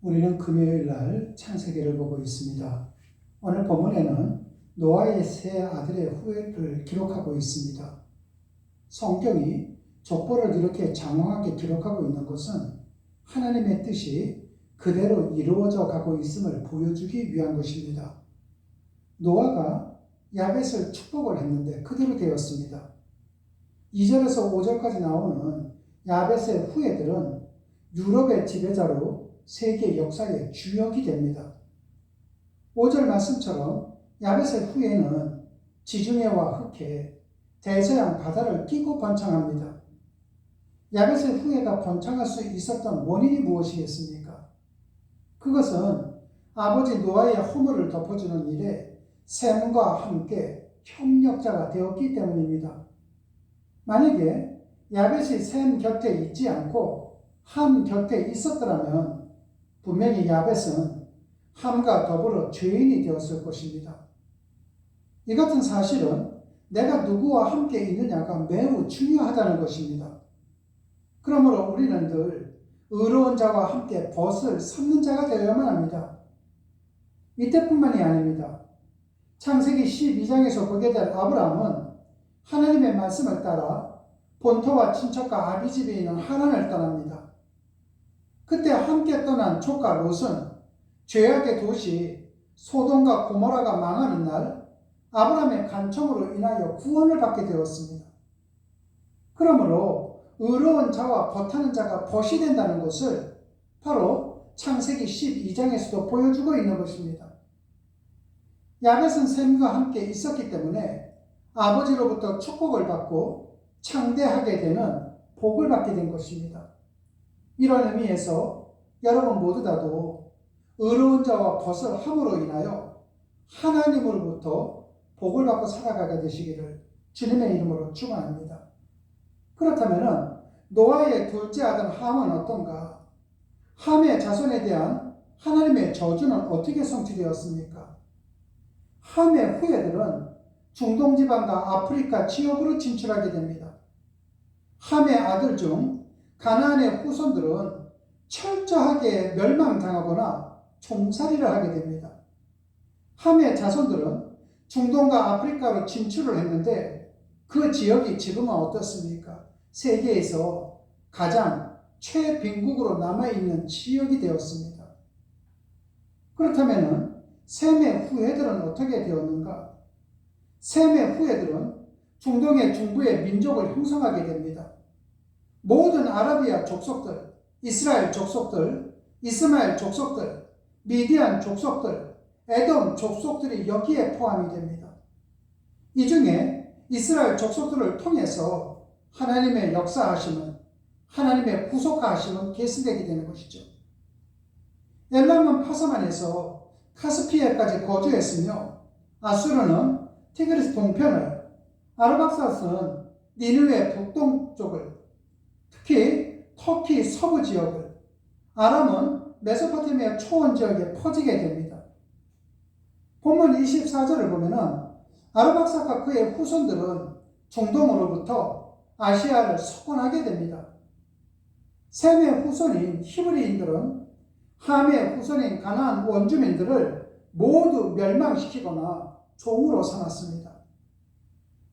우리는 금요일 날 창세기를 보고 있습니다. 오늘 본문에는 노아의 세 아들의 후예를 기록하고 있습니다. 성경이 족보를 이렇게 장황하게 기록하고 있는 것은 하나님의 뜻이 그대로 이루어져 가고 있음을 보여주기 위한 것입니다. 노아가 야벳을 축복을 했는데 그대로 되었습니다. 2절에서 5절까지 나오는 야벳의 후예들은 유럽의 지배자로 세계 역사의 주역이 됩니다. 5절 말씀처럼 야벳의 후예는 지중해와 흑해, 대서양 바다를 끼고 번창합니다. 야벳의 후예가 번창할 수 있었던 원인이 무엇이겠습니까? 그것은 아버지 노아의 허물을 덮어주는 일에 셈과 함께 협력자가 되었기 때문입니다. 만약에 야벳이 셈 곁에 있지 않고 함 곁에 있었더라면 분명히 야벳은 함과 더불어 죄인이 되었을 것입니다. 이 같은 사실은 내가 누구와 함께 있느냐가 매우 중요하다는 것입니다. 그러므로 우리는 늘 의로운 자와 함께 벗을 삼는 자가 되어야만 합니다. 이때뿐만이 아닙니다. 창세기 12장에서 보게 될 아브라함은 하나님의 말씀을 따라 본토와 친척과 아비 집에 있는 하란을 떠납니다. 그때 함께 떠난 조카 롯은 죄악의 도시 소돔과 고모라가 망하는 날 아브라함의 간청으로 인하여 구원을 받게 되었습니다. 그러므로 의로운 자와 벗하는 자가 벗이 된다는 것을 바로 창세기 12장에서도 보여주고 있는 것입니다. 야벳은 셈과 함께 있었기 때문에 아버지로부터 축복을 받고 창대하게 되는 복을 받게 된 것입니다. 이런 의미에서 여러분 모두 다도 의로운 자와 벗을 함으로 인하여 하나님으로부터 복을 받고 살아가게 되시기를 주님의 이름으로 축원합니다. 그렇다면 노아의 둘째 아들 함은 어떤가? 함의 자손에 대한 하나님의 저주는 어떻게 성취되었습니까? 함의 후예들은 중동 지방과 아프리카 지역으로 진출하게 됩니다. 함의 아들 중 가나안의 후손들은 철저하게 멸망당하거나 종살이를 하게 됩니다. 함의 자손들은 중동과 아프리카로 진출을 했는데 그 지역이 지금은 어떻습니까? 세계에서 가장 최빈국으로 남아있는 지역이 되었습니다. 그렇다면 셈의 후예들은 어떻게 되었는가? 셈의 후예들은 중동의 중부의 민족을 형성하게 됩니다. 모든 아라비아 족속들, 이스라엘 족속들, 이스마엘 족속들, 미디안 족속들, 에돔 족속들이 여기에 포함이 됩니다. 이 중에 이스라엘 족속들을 통해서 하나님의 역사하심은, 하나님의 구속하심은 계승되게 되는 것이죠. 엘람은 파사만에서 카스피해까지 거주했으며 아수르는 티그리스 동편을, 아르박사스는 니느웨 북동쪽을, 특히 터키 서부 지역을, 아람은 메소포타미아 초원 지역에 퍼지게 됩니다. 본문 24절을 보면은 아르박사스와 그의 후손들은 중동으로부터 아시아를 석권하게 됩니다. 셈의 후손인 히브리인들은 함의 후손인 가나안 원주민들을 모두 멸망시키거나 종으로 삼았습니다.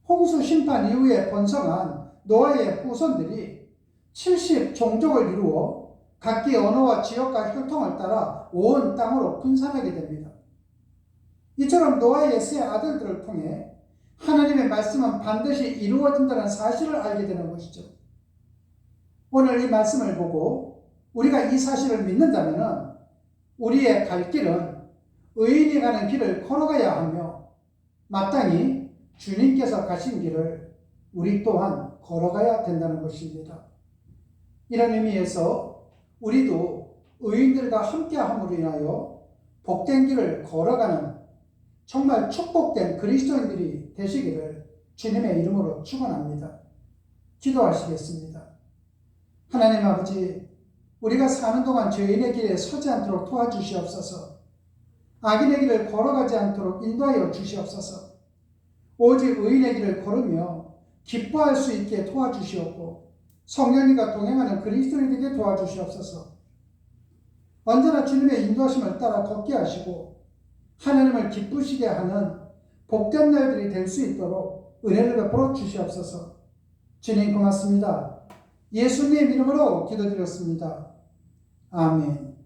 홍수 심판 이후에 번성한 노아의 후손들이 70종족을 이루어 각기 언어와 지역과 혈통을 따라 온 땅으로 분산하게 됩니다. 이처럼 노아의 세 아들들을 통해 하나님의 말씀은 반드시 이루어진다는 사실을 알게 되는 것이죠. 오늘 이 말씀을 보고 우리가 이 사실을 믿는다면 우리의 갈 길은 의인이 가는 길을 걸어가야 하며 마땅히 주님께서 가신 길을 우리 또한 걸어가야 된다는 것입니다. 이런 의미에서 우리도 의인들과 함께함으로 인하여 복된 길을 걸어가는 정말 축복된 그리스도인들이 되시기를 주님의 이름으로 축원합니다. 기도하시겠습니다. 하나님 아버지, 우리가 사는 동안 죄인의 길에 서지 않도록 도와주시옵소서. 악인의 길을 걸어가지 않도록 인도하여 주시옵소서. 오직 의인의 길을 걸으며 기뻐할 수 있게 도와주시옵고 성령님과 동행하는 그리스도인에게 도와주시옵소서. 언제나 주님의 인도하심을 따라 걷게 하시고 하나님을 기쁘시게 하는 복된 날들이 될 수 있도록 은혜를 베풀어 주시옵소서. 주님 고맙습니다. 예수님 이름으로 기도드렸습니다. 아멘.